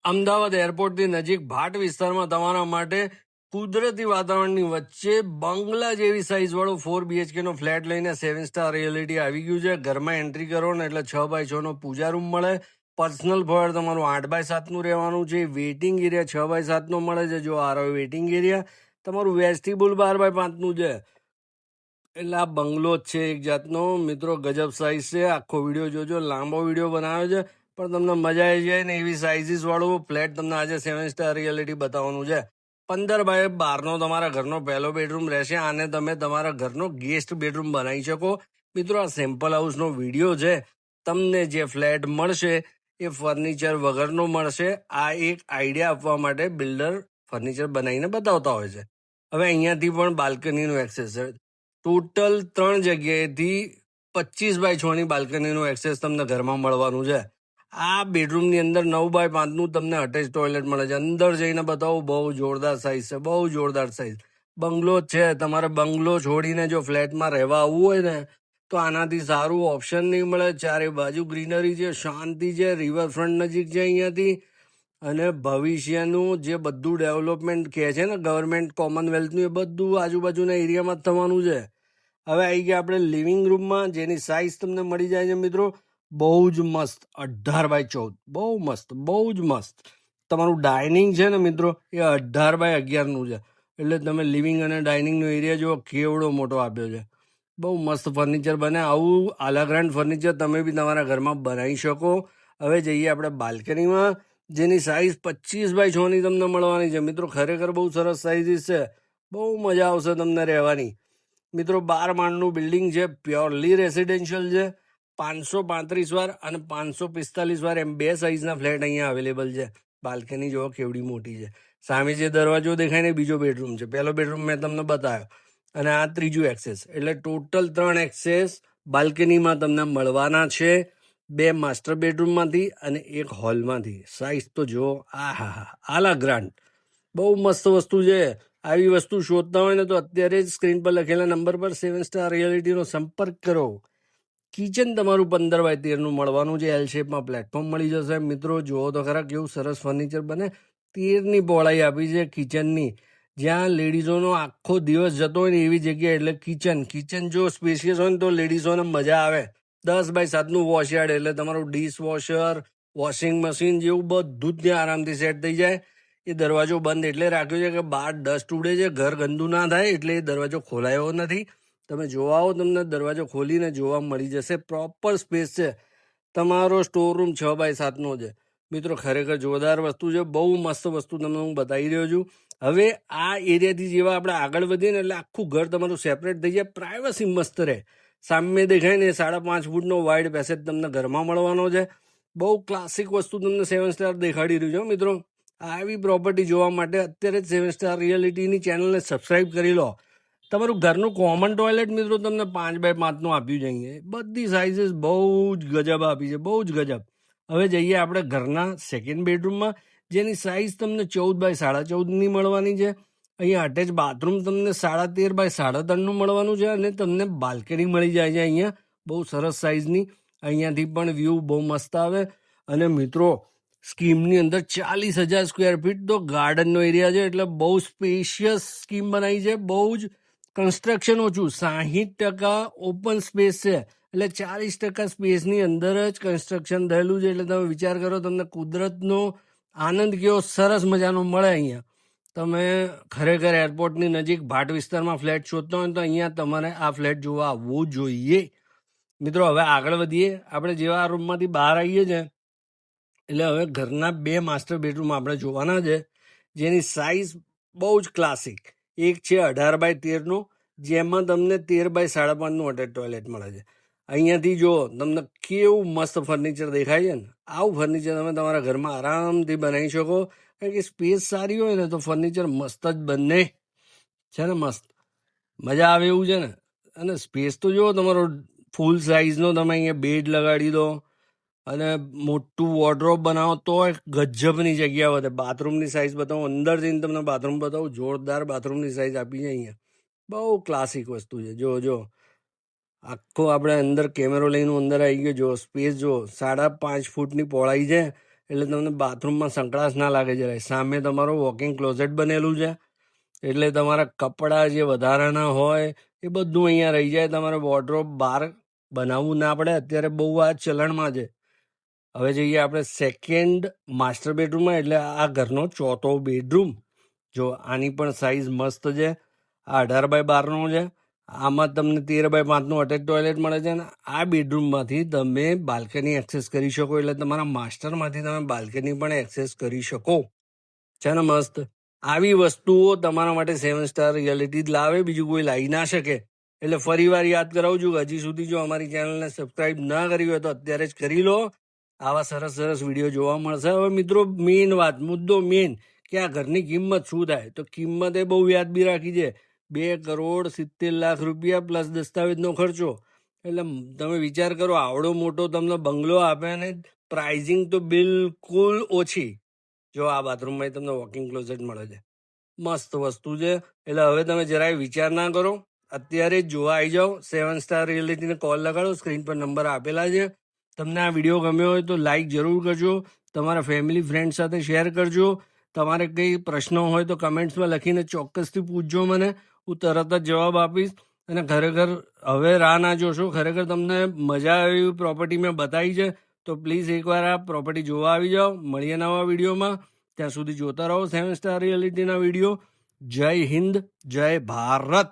અમદાવાદ એરપોર્ટથી નજીક ભાટ વિસ્તારમાં તમારા માટે કુદરતી વાતાવરણની વચ્ચે બંગલા જેવી સાઇઝ વાળો 4 BHK નો ફ્લેટ લઈને 7 સ્ટાર રિયલિટી આવી ગયું છે. ઘરમાં એન્ટ્રી કરો ને એટલે 6x6 નો પૂજા રૂમ મળે. પર્સનલ ફોયર તમારું 8x7 નું રહેવાનું છે. વેઇટિંગ એરિયા 6x7 નો મળે છે. જો આ રહ્યો વેઇટિંગ એરિયા. તમારું વેસ્ટિબુલ 12x5 નું છે. એટલે આ બંગલો જ છે એક જાતનો. મિત્રો ગજબ સાઇઝ છે. આખો વિડીયો જોજો, લાંબો વિડીયો બનાવ્યો છે પણ તમને મજા આવી જાય ને એવી સાઇઝીસ વાળું ફ્લેટ તમને આજે 7 સ્ટાર રિયલિટી બતાવવાનું છે. 15x12 નો તમારા ઘરનો પહેલો બેડરૂમ રહેશે. આને તમે તમારા ઘરનો ગેસ્ટ બેડરૂમ બનાવી શકો. મિત્રો આ સેમ્પલ હાઉસનો વિડીયો છે. તમને જે ફ્લેટ મળશે એ ફર્નિચર વગરનો મળશે. આ એક આઈડિયા આપવા માટે બિલ્ડર ફર્નિચર બનાવીને બતાવતા હોય છે. હવે અહીંયાથી પણ બાલ્કનીનું એક્સેસ છે. ટોટલ 3 જગ્યાએથી 25x6 ની બાલ્કનીનું એક્સેસ તમને ઘરમાં મળવાનું છે. આ બેડરૂમની અંદર 9x5 નું તમને અટેચ ટોયલેટ મળે છે. અંદર જઈને બતાવો, બહુ જોરદાર સાઇઝ છે, બહુ જોરદાર સાઇઝ. બંગલો જ છે. તમારે બંગલો છોડીને જો ફ્લેટમાં રહેવા આવવું હોય ને તો આનાથી સારું ઓપ્શન નહીં મળે. ચારે બાજુ ગ્રીનરી છે, શાંતિ છે, રિવરફ્રન્ટ નજીક છે અહીંયાથી. અને ભવિષ્યનું જે બધું ડેવલપમેન્ટ કહે છે ને ગવર્મેન્ટ કોમનવેલ્થનું, એ બધું આજુબાજુના એરિયામાં જ થવાનું છે. હવે આવી ગયા આપણે લિવિંગ રૂમમાં, જેની સાઇઝ તમને મળી જાય છે મિત્રો બહુ જ મસ્ત 18x14. બહુ મસ્ત, બહુ જ મસ્ત. તમારું ડાઇનિંગ છે ને મિત્રો એ 18x11 નું છે. એટલે તમે લિવિંગ અને ડાઇનિંગનો એરિયા જો કેવડો મોટો આપ્યો છે. બહુ મસ્ત ફર્નિચર બને. આવું આલાગ્રાન્ડ ફર્નિચર તમે બી તમારા ઘરમાં બનાવી શકો. હવે જઈએ આપણે બાલ્કનીમાં, જેની સાઇઝ 25x6 ની તમને મળવાની છે. મિત્રો ખરેખર બહુ સરસ સાઇઝીસ છે. બહુ મજા આવશે તમને રહેવાની. મિત્રો 12 માળનું બિલ્ડિંગ છે. પ્યોરલી રેસિડેન્શિયલ છે. 535 અને 545 એમ 2 સાઇઝના ફ્લેટ અહીંયા અવેલેબલ છે. બાલ્કની જોવો કેવડી મોટી છે. સામે જે દરવાજો દેખાય ને બીજો બેડરૂમ છે. પહેલો બેડરૂમ મેં તમને બતાવ્યો અને આ ત્રીજું એક્સેસ. એટલે ટોટલ 3 એક્સેસ બાલ્કનીમાં તમને મળવાના છે. 2 માસ્ટર બેડરૂમમાંથી અને 1 હોલમાંથી. સાઇઝ તો જો આલા ગ્રાન્ડ, બહુ મસ્ત વસ્તુ છે. આવી વસ્તુ શોધતા હોય ને તો અત્યારે જ સ્ક્રીન પર લખેલા નંબર પર 7 સ્ટાર રિયલિટીનો સંપર્ક કરો. કિચન તમારું 15x13 નું મળવાનું છે. એલ શેપમાં પ્લેટફોર્મ મળી જશે. મિત્રો જુઓ તો ખરા કેવું સરસ ફર્નિચર બને. 13 ની પહોળાઈ આપી છે કિચનની. જ્યાં લેડીઝોનો આખો દિવસ જતો હોય ને એવી જગ્યા. એટલે કિચન જો સ્પેશિયસ હોય ને તો લેડીઝોને મજા આવે. 10x7 નું વોશયાર્ડ, એટલે તમારું ડીશ વોશર, વોશિંગ મશીન જેવું બધું જ ત્યાં આરામથી સેટ થઈ જાય. એ દરવાજો બંધ એટલે રાખ્યો છે કે બહાર ડસ્ટ ઉડે છે, ઘર ગંદુ ના થાય, એટલે એ દરવાજો ખોલાયો નથી. તમે જોવા આવો તમને દરવાજો ખોલીને જોવા મળી જશે. પ્રોપર સ્પેસ છે. તમારો સ્ટોર રૂમ 6x7 નો છે. મિત્રો ખરેખર જોરદાર વસ્તુ છે. બહુ મસ્ત વસ્તુ તમને હું બતાવી રહ્યો છું. હવે આ એરિયાથી જેવા આપણે આગળ વધીએ ને એટલે આખું ઘર તમારું સેપરેટ થઈ જાય. પ્રાઇવસી મસ્ત રહે. સામે દેખાય ને 5.5 ફૂટનો વાઇડ પેસેજ તમને ઘરમાં મળવાનો છે. બહુ ક્લાસિક વસ્તુ તમને 7 સ્ટાર દેખાડી રહ્યું છે મિત્રો. આવી પ્રોપર્ટી જોવા માટે અત્યારે જ 7 સ્ટાર રિયલિટીની ચેનલને સબસ્ક્રાઇબ કરી લો. તમારું ઘરનું કોમન ટોયલેટ મિત્રો તમને 5x5 નું આપ્યું છે અહીંયા. બધી સાઇઝીસ બહુ જ ગજબ આપી છે, બહુ જ ગજબ. હવે જઈએ આપણે ઘરના સેકન્ડ બેડરૂમમાં, જેની સાઇઝ તમને 14x14 ની મળવાની છે. અહીંયા અટેચ બાથરૂમ તમને 13.5x3 નું મળવાનું છે. અને તમને બાલ્કની મળી જાય છે અહીંયા બહુ સરસ સાઇઝની. અહીંયાથી પણ વ્યૂ બહુ મસ્ત આવે. અને મિત્રો સ્કીમની અંદર 40,000 સ્ક્વેર ફીટ તો ગાર્ડનનો એરિયા છે. એટલે બહુ સ્પેશિયસ સ્કીમ બનાવી છે. બહુ જ કન્સ્ટ્રક્શન ઓછું, 60% ઓપન સ્પેસ છે. એટલે 40% સ્પેસની અંદર જ કન્સ્ટ્રક્શન થયેલું છે. એટલે તમે વિચાર કરો તમને કુદરતનો આનંદ કેવો સરસ મજાનો મળે અહીંયા. તમે ખરેખર એરપોર્ટની નજીક ભાટ વિસ્તારમાં ફ્લેટ શોધતા હોય તો અહીંયા તમારે આ ફ્લેટ જોવા આવવું જોઈએ. મિત્રો હવે આગળ વધીએ. આપણે જેવા આ રૂમમાંથી બહાર આવીએ છીએ એટલે હવે ઘરના 2 માસ્ટર બેડરૂમ આપણે જોવાના છે, જેની સાઇઝ બહુ જ ક્લાસિક. એક છે 18x13 નું, જેમાં તમને 13x5.5 નું અટેચ ટોયલેટ મળે છે. અહીંયાથી જો તમને કેવું મસ્ત ફર્નિચર દેખાય છે ને, આવું ફર્નિચર તમે તમારા ઘરમાં આરામથી બનાવી શકો. કારણ કે સ્પેસ સારી હોય ને તો ફર્નિચર મસ્ત જ બને છે ને. મસ્ત મજા આવે એવું છે ને. અને સ્પેસ તો જુઓ, તમારો ફૂલ સાઇઝનો તમે અહીંયા બેડ લગાડી દો અને મોટું વોર્ડરોબ બનાવો તો ગજબની જગ્યા વધે. બાથરૂમની સાઇઝ બતાવું, અંદર જઈને તમને બાથરૂમ બતાવું. જોરદાર બાથરૂમની સાઇઝ આપી છે અહીંયા. બહુ ક્લાસિક વસ્તુ છે. જો આખો આપણે અંદર કેમેરો લઈને અંદર આવી ગયો. જો સ્પેસ જો 5.5 ફૂટની પહોળાઈ છે. એટલે તમને બાથરૂમમાં સંકળાશ ના લાગે જરાય. સામે તમારું વોકિંગ ક્લોઝેટ બનેલું છે, એટલે તમારા કપડાં જે વધારાના હોય એ બધું અહીંયા રહી જાય. તમારે વોર્ડરોબ બહાર બનાવવું ના પડે. અત્યારે બહુ આ ચલણમાં છે. હવે જઈએ આપણે સેકન્ડ માસ્ટર બેડરૂમમાં, એટલે આ ઘરનો ચોથો બેડરૂમ. જો આની પણ સાઇઝ મસ્ત છે. આ 18x12 છે. આમાં તમને 13x5 અટેચ ટોયલેટ મળે છે. અને આ બેડરૂમમાંથી તમે બાલ્કની એક્સેસ કરી શકો, એટલે તમારા માસ્ટરમાંથી તમે બાલ્કની પણ એક્સેસ કરી શકો. છે ને મસ્ત. આવી વસ્તુઓ તમારા માટે 7 સ્ટાર રિયાલિટી જ લાવે, બીજું કોઈ લાવી ના શકે. એટલે ફરી વાર યાદ કરાવું છું કે હજી સુધી જો અમારી ચેનલને સબસ્ક્રાઇબ ના કરી હોય તો અત્યારે જ કરી લો. આવા સરસ સરસ વિડીયો જોવા મળશે. હવે મિત્રો મેઇન વાત, મુદ્દો મેઇન, કે આ ઘરની કિંમત શું થાય? તો કિંમત એ બહુ વ્યાજબી રાખી છે, 2,70,00,000 રૂપિયા પ્લસ દસ્તાવેજનો ખર્ચો. એટલે તમે વિચાર કરો, આવડો મોટો તમને બંગલો આપે અને પ્રાઇઝિંગ તો બિલકુલ ઓછી. જો આ બાથરૂમમાં તમને વોકિંગ ક્લોઝેટ મળે છે, મસ્ત વસ્તુ છે. એટલે હવે તમે જરાય વિચાર ના કરો, અત્યારે જ જોવા આવી જાઓ. 7 સ્ટાર રિયાલિટીને કોલ લગાડો, સ્ક્રીન પર નંબર આપેલા છે. તમને આ વિડીયો ગમ્યો હોય તો લાઈક જરૂર કરજો, તમારા ફેમિલી ફ્રેન્ડ સાથે શેર કરજો. તમારે કંઈ પ્રશ્નો હોય તો કમેન્ટ્સમાં લખીને ચોક્કસથી પૂછજો મને, હું તરત જ જવાબ આપીશ. અને ખરેખર હવે રાહ ના જોશો, ખરેખર તમને મજા આવે એવી પ્રોપર્ટી મેં બતાવી છે. તો પ્લીઝ એકવાર આ પ્રોપર્ટી જોવા આવી જાઓ. મળીએ નવા વિડીયોમાં. ત્યાં સુધી જોતા રહો 7 સ્ટાર રિયાલિટીના વિડીયો. જય હિન્દ, જય ભારત.